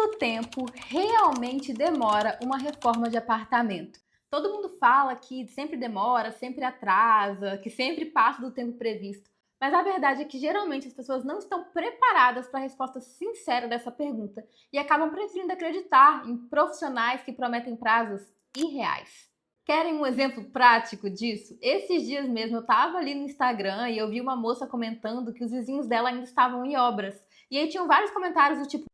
Quanto tempo realmente demora uma reforma de apartamento? Todo mundo fala que sempre demora, sempre atrasa, que sempre passa do tempo previsto. Mas a verdade é que geralmente as pessoas não estão preparadas para a resposta sincera dessa pergunta e acabam preferindo acreditar em profissionais que prometem prazos irreais. Querem um exemplo prático disso? Esses dias mesmo eu estava ali no Instagram e eu vi uma moça comentando que os vizinhos dela ainda estavam em obras. E aí tinham vários comentários do tipo: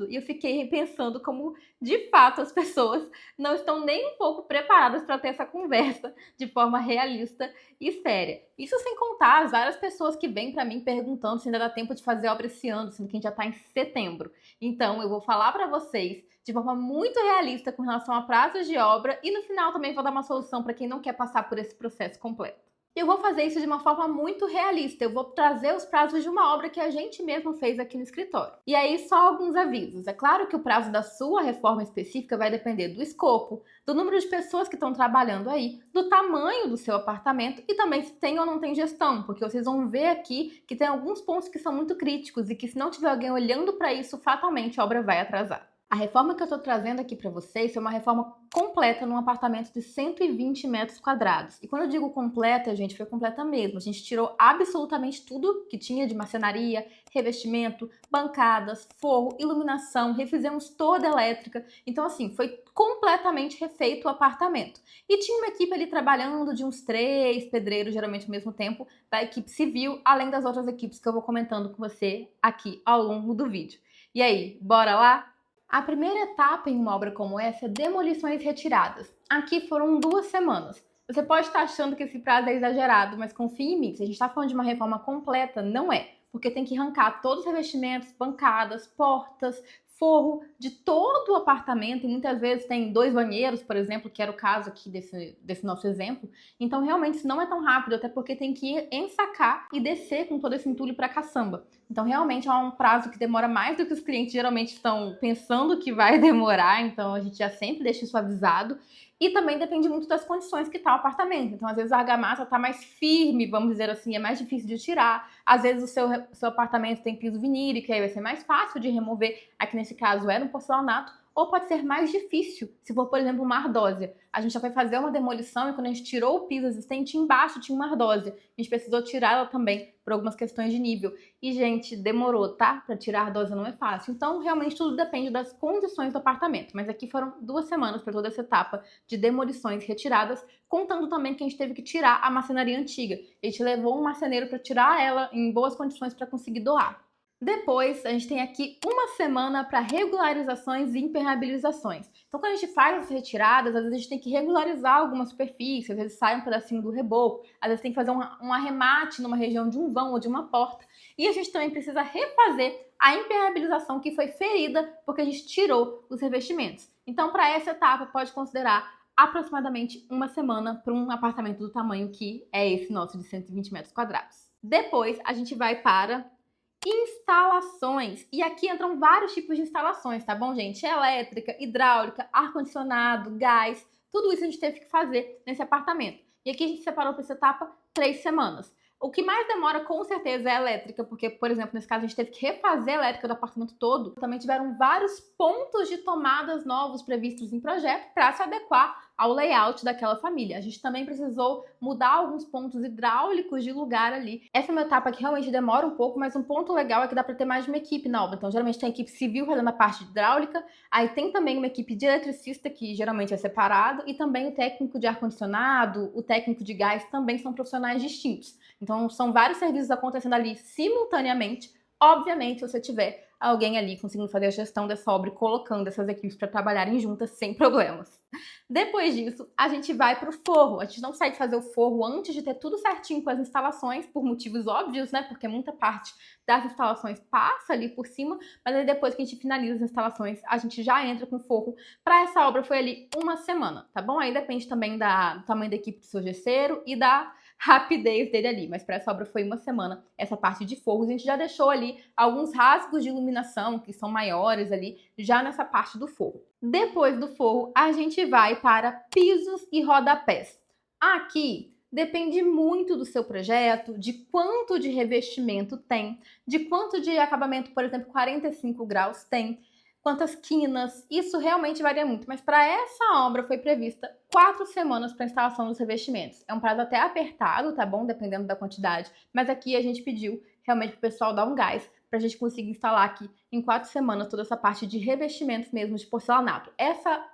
e eu fiquei pensando como, de fato, as pessoas não estão nem um pouco preparadas para ter essa conversa de forma realista e séria. Isso sem contar as várias pessoas que vêm para mim perguntando se ainda dá tempo de fazer obra esse ano, sendo que a gente já está em setembro. Então, eu vou falar para vocês de forma muito realista com relação a prazos de obra e no final também vou dar uma solução para quem não quer passar por esse processo completo. Eu vou fazer isso de uma forma muito realista. Eu vou trazer os prazos de uma obra que a gente mesmo fez aqui no escritório. E aí, só alguns avisos. É claro que o prazo da sua reforma específica vai depender do escopo, do número de pessoas que estão trabalhando aí, do tamanho do seu apartamento e também se tem ou não tem gestão, porque vocês vão ver aqui que tem alguns pontos que são muito críticos e que se não tiver alguém olhando para isso, fatalmente a obra vai atrasar. A reforma que eu estou trazendo aqui para vocês é uma reforma completa num apartamento de 120 metros quadrados. E quando eu digo completa, gente, foi completa mesmo. A gente tirou absolutamente tudo que tinha de marcenaria, revestimento, bancadas, forro, iluminação, refizemos toda a elétrica. Então, assim, foi completamente refeito o apartamento. E tinha uma equipe ali trabalhando de uns 3 pedreiros, geralmente ao mesmo tempo, da equipe civil, além das outras equipes que eu vou comentando com você aqui ao longo do vídeo. E aí, bora lá? A primeira etapa em uma obra como essa é demolições retiradas. Aqui foram 2 semanas. Você pode estar achando que esse prazo é exagerado, mas confie em mim, se a gente está falando de uma reforma completa, não é. Porque tem que arrancar todos os revestimentos, bancadas, portas, forro de todo o apartamento, e muitas vezes tem 2 banheiros, por exemplo, que era o caso aqui desse nosso exemplo. Então, realmente, isso não é tão rápido, até porque tem que ensacar e descer com todo esse entulho para a caçamba. Então, realmente, é um prazo que demora mais do que os clientes geralmente estão pensando que vai demorar, então a gente já sempre deixa isso avisado. E também depende muito das condições que está o apartamento. Então, às vezes, a argamassa está mais firme, vamos dizer assim, é mais difícil de tirar. Às vezes, o seu apartamento tem piso vinílico, aí vai ser mais fácil de remover. Aqui, nesse caso, era um porcelanato. Ou pode ser mais difícil, se for, por exemplo, uma ardósia. A gente já foi fazer uma demolição e quando a gente tirou o piso existente, embaixo tinha uma ardósia. A gente precisou tirar ela também por algumas questões de nível. E, gente, demorou, tá? Pra tirar a ardósia não é fácil. Então, realmente, tudo depende das condições do apartamento. Mas aqui foram 2 semanas para toda essa etapa de demolições retiradas, contando também que a gente teve que tirar a marcenaria antiga. A gente levou um marceneiro para tirar ela em boas condições para conseguir doar. Depois, a gente tem aqui 1 semana para regularizações e impermeabilizações. Então, quando a gente faz as retiradas, às vezes a gente tem que regularizar alguma superfície, às vezes sai um pedacinho do reboco, às vezes tem que fazer um arremate numa região de um vão ou de uma porta. E a gente também precisa refazer a impermeabilização que foi ferida porque a gente tirou os revestimentos. Então, para essa etapa, pode considerar aproximadamente 1 semana para um apartamento do tamanho que é esse nosso de 120 metros quadrados. Depois, a gente vai para instalações. E aqui entram vários tipos de instalações, tá bom, gente? Elétrica, hidráulica, ar-condicionado, gás, tudo isso a gente teve que fazer nesse apartamento. E aqui a gente separou para essa etapa 3 semanas. O que mais demora, com certeza, é a elétrica, porque, por exemplo, nesse caso a gente teve que refazer a elétrica do apartamento todo. Também tiveram vários pontos de tomadas novos previstos em projeto para se adequar ao layout daquela família. A gente também precisou mudar alguns pontos hidráulicos de lugar ali. Essa é uma etapa que realmente demora um pouco, mas um ponto legal é que dá para ter mais de uma equipe na obra. Então, geralmente tem a equipe civil fazendo a parte hidráulica, aí tem também uma equipe de eletricista, que geralmente é separado, e também o técnico de ar-condicionado, o técnico de gás também são profissionais distintos. Então, são vários serviços acontecendo ali simultaneamente. Obviamente, se você tiver alguém ali conseguindo fazer a gestão dessa obra e colocando essas equipes para trabalharem juntas sem problemas. Depois disso, a gente vai para o forro. A gente não sai de fazer o forro antes de ter tudo certinho com as instalações, por motivos óbvios, né? Porque muita parte das instalações passa ali por cima, mas aí depois que a gente finaliza as instalações, a gente já entra com o forro. Para essa obra foi ali 1 semana, tá bom? Aí depende também do tamanho da equipe do seu gesseiro e da rapidez dele ali, mas para essa obra foi 1 semana, essa parte de forros. A gente já deixou ali alguns rasgos de iluminação, que são maiores ali, já nessa parte do forro. Depois do forro, a gente vai para pisos e rodapés. Aqui Depende muito do seu projeto, de quanto de revestimento tem, de quanto de acabamento, por exemplo, 45 graus tem, quantas quinas, isso realmente varia muito. Mas para essa obra foi prevista 4 semanas para a instalação dos revestimentos. É um prazo até apertado, tá bom? Dependendo da quantidade, mas aqui a gente pediu realmente para o pessoal dar um gás para a gente conseguir instalar aqui em 4 semanas toda essa parte de revestimentos mesmo de porcelanato.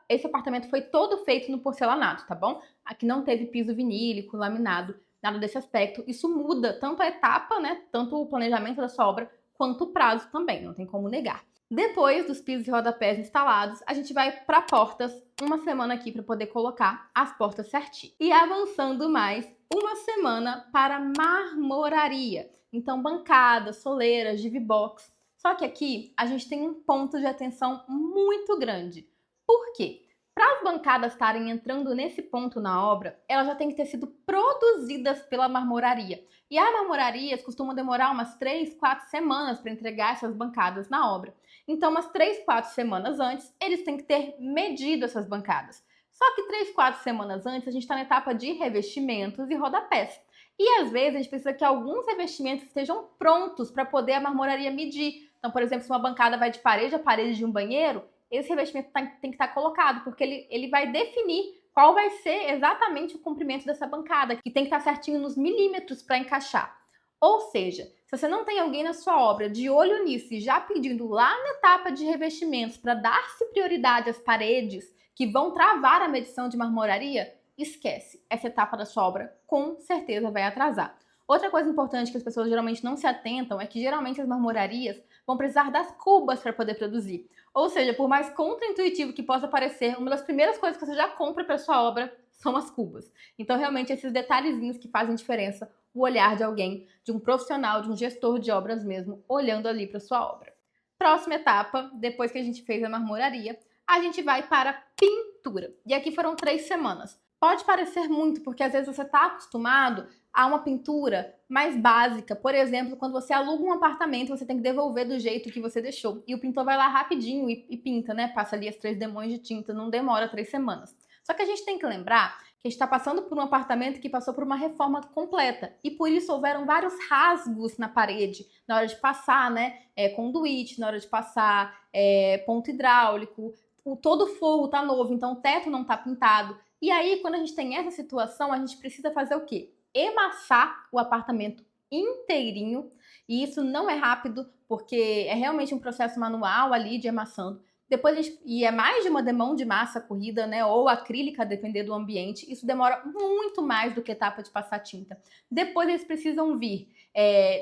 Esse apartamento foi todo feito no porcelanato, tá bom? Aqui não teve piso vinílico, laminado, nada desse aspecto. Isso muda tanto a etapa, né, tanto o planejamento da sua obra, quanto o prazo também, não tem como negar. Depois dos pisos e rodapés instalados, a gente vai para portas, uma semana aqui para poder colocar as portas certinho. E avançando mais, uma semana para marmoraria. Então, bancadas, soleiras, Divibox. Só que aqui a gente tem um ponto de atenção muito grande. Por quê? Para as bancadas estarem entrando nesse ponto na obra, elas já têm que ter sido produzidas pela marmoraria. E as marmorarias costumam demorar umas 3, 4 semanas para entregar essas bancadas na obra. Então, umas 3, 4 semanas antes, eles têm que ter medido essas bancadas. Só que 3, 4 semanas antes, a gente está na etapa de revestimentos e rodapés. E às vezes a gente precisa que alguns revestimentos estejam prontos para poder a marmoraria medir. Então, por exemplo, se uma bancada vai de parede a parede de um banheiro, esse revestimento tem que estar colocado, porque ele vai definir qual vai ser exatamente o comprimento dessa bancada, que tem que estar certinho nos milímetros para encaixar. Ou seja, se você não tem alguém na sua obra de olho nisso e já pedindo lá na etapa de revestimentos para dar-se prioridade às paredes que vão travar a medição de marmoraria, esquece. Essa etapa da sua obra com certeza vai atrasar. Outra coisa importante que as pessoas geralmente não se atentam é que geralmente as marmorarias vão precisar das cubas para poder produzir. Ou seja, por mais contraintuitivo que possa parecer, uma das primeiras coisas que você já compra para sua obra são as cubas. Então, realmente, esses detalhezinhos que fazem diferença, o olhar de alguém, de um profissional, de um gestor de obras mesmo, olhando ali para sua obra. Próxima etapa, depois que a gente fez a marmoraria, a gente vai para a pintura. E aqui foram 3 semanas. Pode parecer muito, porque às vezes você está acostumado a uma pintura mais básica. Por exemplo, quando você aluga um apartamento, você tem que devolver do jeito que você deixou. E o pintor vai lá rapidinho e pinta, né? Passa ali as 3 demões de tinta, não demora 3 semanas. Só que a gente tem que lembrar que a gente está passando por um apartamento que passou por uma reforma completa. E por isso houveram vários rasgos na parede, na hora de passar, né? Conduíte, na hora de passar ponto hidráulico. Todo o forro tá novo, então o teto não tá pintado. E aí, quando a gente tem essa situação, a gente precisa fazer o quê? Emassar o apartamento inteirinho. E isso não é rápido, porque é realmente um processo manual ali de emassando. Depois e é mais de uma demão de massa corrida, né? Ou acrílica, a depender do ambiente. Isso demora muito mais do que a etapa de passar tinta. Depois eles precisam vir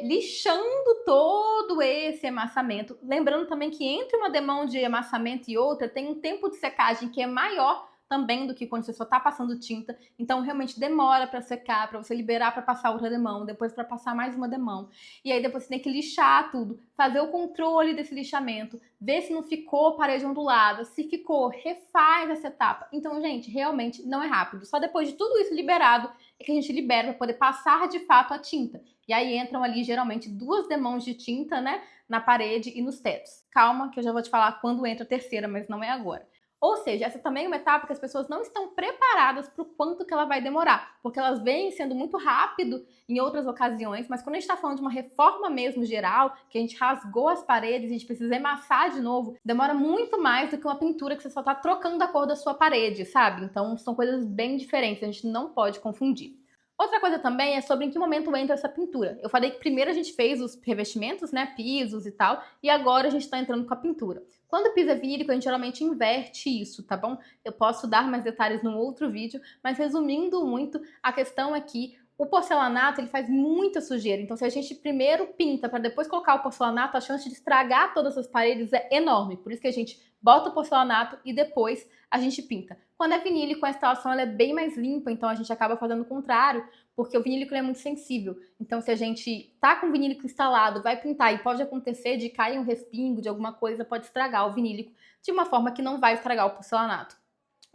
lixando todo esse amassamento. Lembrando também que entre uma demão de amassamento e outra tem um tempo de secagem que é maior também do que quando você só tá passando tinta. Então, realmente demora para secar, para você liberar para passar outra demão, depois para passar mais uma demão. E aí depois você tem que lixar tudo, fazer o controle desse lixamento, ver se não ficou parede ondulada, se ficou, refaz essa etapa. Então, gente, realmente não é rápido. Só depois de tudo isso liberado é que a gente libera para poder passar de fato a tinta. E aí entram ali geralmente 2 demãos de tinta, né, na parede e nos tetos. Calma que eu já vou te falar quando entra a terceira, mas não é agora. Ou seja, essa também é uma etapa que as pessoas não estão preparadas para o quanto que ela vai demorar, porque elas vêm sendo muito rápido em outras ocasiões, mas quando a gente está falando de uma reforma mesmo geral, que a gente rasgou as paredes, a gente precisa emassar de novo, demora muito mais do que uma pintura que você só está trocando a cor da sua parede, sabe? Então são coisas bem diferentes, a gente não pode confundir. Outra coisa também é sobre em que momento entra essa pintura. Eu falei que primeiro a gente fez os revestimentos, né, pisos e tal, e agora a gente está entrando com a pintura. Quando o piso é vinílico, a gente geralmente inverte isso, tá bom? Eu posso dar mais detalhes num outro vídeo, mas resumindo muito, a questão é que o porcelanato ele faz muita sujeira, então se a gente primeiro pinta para depois colocar o porcelanato, a chance de estragar todas as paredes é enorme. Por isso que a gente bota o porcelanato e depois a gente pinta. Quando é vinílico, a instalação ela é bem mais limpa, então a gente acaba fazendo o contrário, porque o vinílico é muito sensível. Então se a gente tá com o vinílico instalado, vai pintar e pode acontecer de cair um respingo de alguma coisa, pode estragar o vinílico de uma forma que não vai estragar o porcelanato.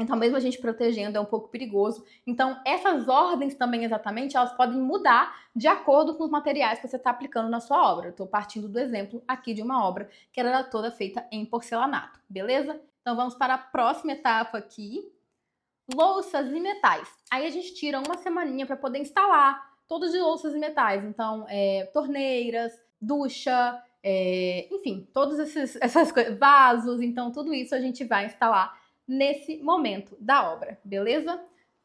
Então, mesmo a gente protegendo, é um pouco perigoso. Então, essas ordens também, exatamente, elas podem mudar de acordo com os materiais que você está aplicando na sua obra. Eu estou partindo do exemplo aqui de uma obra que era toda feita em porcelanato, beleza? Então, vamos para a próxima etapa aqui. Louças e metais. Aí a gente tira uma semaninha para poder instalar todos de louças e metais. Então, torneiras, ducha, enfim, todas essas coisas, vasos. Então, tudo isso a gente vai instalar nesse momento da obra, beleza?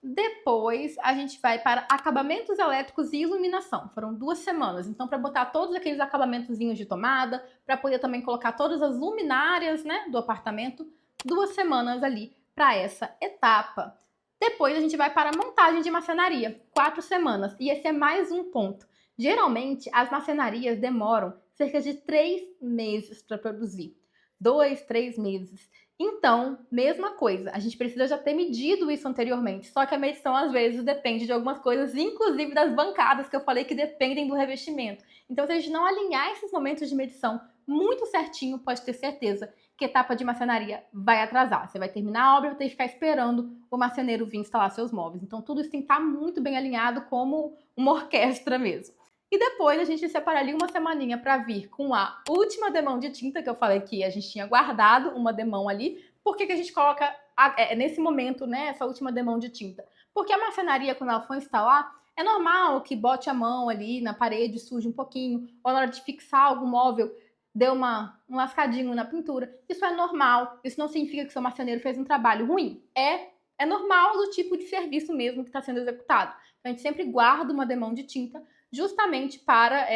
Depois a gente vai para acabamentos elétricos e iluminação. Foram 2 semanas. Então, para botar todos aqueles acabamentozinhos de tomada, para poder também colocar todas as luminárias, né, do apartamento, 2 semanas ali para essa etapa. Depois a gente vai para a montagem de marcenaria, 4 semanas. E esse é mais um ponto. Geralmente, as marcenarias demoram cerca de 3 meses para produzir. 2, 3 meses. Então, mesma coisa, a gente precisa já ter medido isso anteriormente, só que a medição às vezes depende de algumas coisas, inclusive das bancadas que eu falei que dependem do revestimento. Então, se a gente não alinhar esses momentos de medição muito certinho, pode ter certeza que a etapa de marcenaria vai atrasar. Você vai terminar a obra e vai ter que ficar esperando o marceneiro vir instalar seus móveis. Então, tudo isso tem que estar muito bem alinhado como uma orquestra mesmo. E depois a gente separa ali uma semaninha para vir com a última demão de tinta, que eu falei que a gente tinha guardado uma demão ali. Por que a gente coloca nesse momento, né, essa última demão de tinta? Porque a marcenaria, quando ela for instalar, é normal que bote a mão ali na parede, suje um pouquinho, ou na hora de fixar algum móvel, deu um lascadinho na pintura. Isso é normal, isso não significa que o seu marceneiro fez um trabalho ruim. É normal do tipo de serviço mesmo que está sendo executado. Então, a gente sempre guarda uma demão de tinta justamente para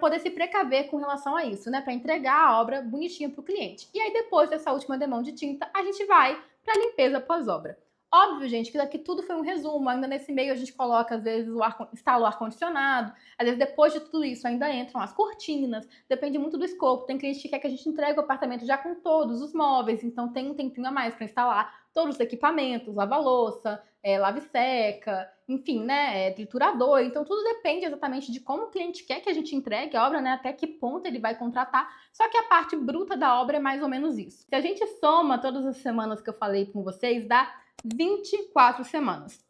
poder se precaver com relação a isso, né? Para entregar a obra bonitinha para o cliente. E aí, depois dessa última demão de tinta, a gente vai para a limpeza pós-obra. Óbvio, gente, que daqui tudo foi um resumo. Ainda nesse meio a gente coloca, às vezes, instala o ar-condicionado. Às vezes, depois de tudo isso, ainda entram as cortinas. Depende muito do escopo. Tem cliente que quer que a gente entregue o apartamento já com todos os móveis. Então, tem um tempinho a mais para instalar todos os equipamentos, lava-louça, lave-seca, enfim, né, triturador. Então, tudo depende exatamente de como o cliente quer que a gente entregue a obra, né, até que ponto ele vai contratar. Só que a parte bruta da obra é mais ou menos isso. Se a gente soma todas as semanas que eu falei com vocês, dá 24 semanas,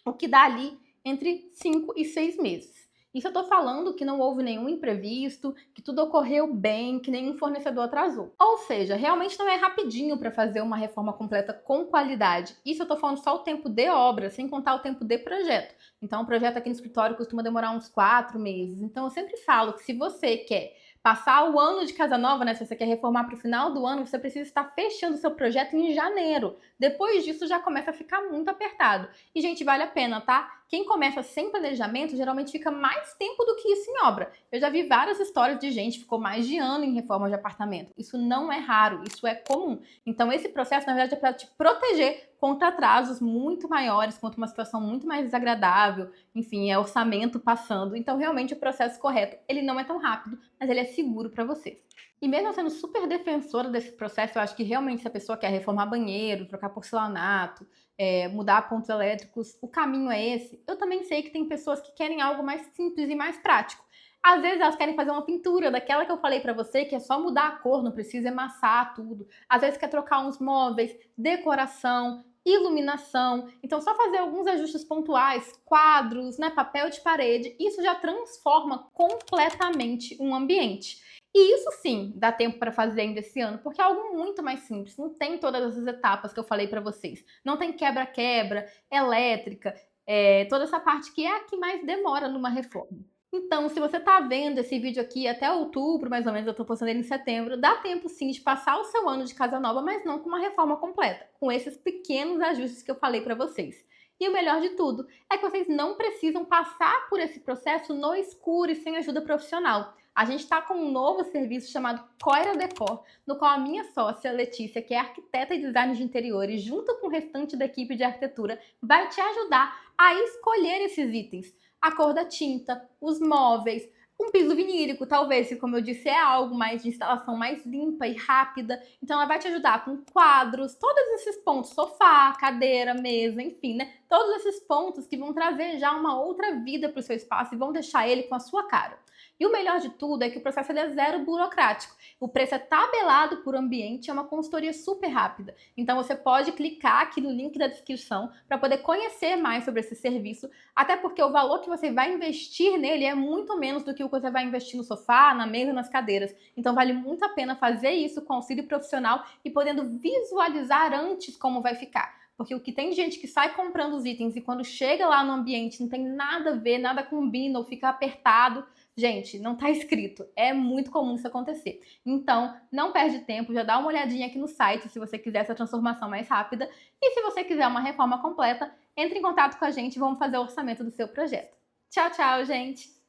o que dá ali entre 5 e 6 meses. Isso eu tô falando que não houve nenhum imprevisto, que tudo ocorreu bem, que nenhum fornecedor atrasou. Ou seja, realmente não é rapidinho para fazer uma reforma completa com qualidade. Isso eu tô falando só o tempo de obra, sem contar o tempo de projeto. Então, o projeto aqui no escritório costuma demorar uns 4 meses. Então, eu sempre falo que se você quer passar o ano de casa nova, né? Se você quer reformar para o final do ano, você precisa estar fechando o seu projeto em janeiro. Depois disso, já começa a ficar muito apertado. E, gente, vale a pena, tá? Quem começa sem planejamento, geralmente fica mais tempo do que isso em obra. Eu já vi várias histórias de gente que ficou mais de ano em reforma de apartamento. Isso não é raro, isso é comum. Então, esse processo, na verdade, é para te proteger contra atrasos muito maiores, contra uma situação muito mais desagradável, enfim, é orçamento passando. Então, realmente, o processo correto, ele não é tão rápido, mas ele é seguro para vocês. E mesmo sendo super defensora desse processo, eu acho que realmente se a pessoa quer reformar banheiro, trocar porcelanato, mudar pontos elétricos, o caminho é esse. Eu também sei que tem pessoas que querem algo mais simples e mais prático. Às vezes elas querem fazer uma pintura, daquela que eu falei pra você, que é só mudar a cor, não precisa emassar tudo. Às vezes quer trocar uns móveis, decoração, iluminação. Então, só fazer alguns ajustes pontuais, quadros, né, papel de parede, isso já transforma completamente um ambiente. E isso sim, dá tempo para fazer ainda esse ano, porque é algo muito mais simples, não tem todas essas etapas que eu falei para vocês. Não tem quebra-quebra, elétrica, toda essa parte que é a que mais demora numa reforma. Então, se você tá vendo esse vídeo aqui até outubro, mais ou menos, eu tô postando ele em setembro, dá tempo sim de passar o seu ano de casa nova, mas não com uma reforma completa, com esses pequenos ajustes que eu falei pra vocês. E o melhor de tudo é que vocês não precisam passar por esse processo no escuro e sem ajuda profissional. A gente está com um novo serviço chamado Coira Decor, no qual a minha sócia, Letícia, que é arquiteta e designer de interiores, junto com o restante da equipe de arquitetura, vai te ajudar a escolher esses itens. A cor da tinta, os móveis, um piso vinílico, talvez, que como eu disse, é algo mais de instalação mais limpa e rápida. Então ela vai te ajudar com quadros, todos esses pontos, sofá, cadeira, mesa, enfim, né? Todos esses pontos que vão trazer já uma outra vida para o seu espaço e vão deixar ele com a sua cara. E o melhor de tudo é que o processo é zero burocrático. O preço é tabelado por ambiente, é uma consultoria super rápida. Então você pode clicar aqui no link da descrição para poder conhecer mais sobre esse serviço, até porque o valor que você vai investir nele é muito menos do que o que você vai investir no sofá, na mesa, nas cadeiras. Então vale muito a pena fazer isso com auxílio profissional e podendo visualizar antes como vai ficar. Porque o que tem de gente que sai comprando os itens e quando chega lá no ambiente não tem nada a ver, nada combina ou fica apertado. Gente, não tá escrito. É muito comum isso acontecer. Então, não perde tempo, já dá uma olhadinha aqui no site se você quiser essa transformação mais rápida. E se você quiser uma reforma completa, entre em contato com a gente e vamos fazer o orçamento do seu projeto. Tchau, tchau, gente!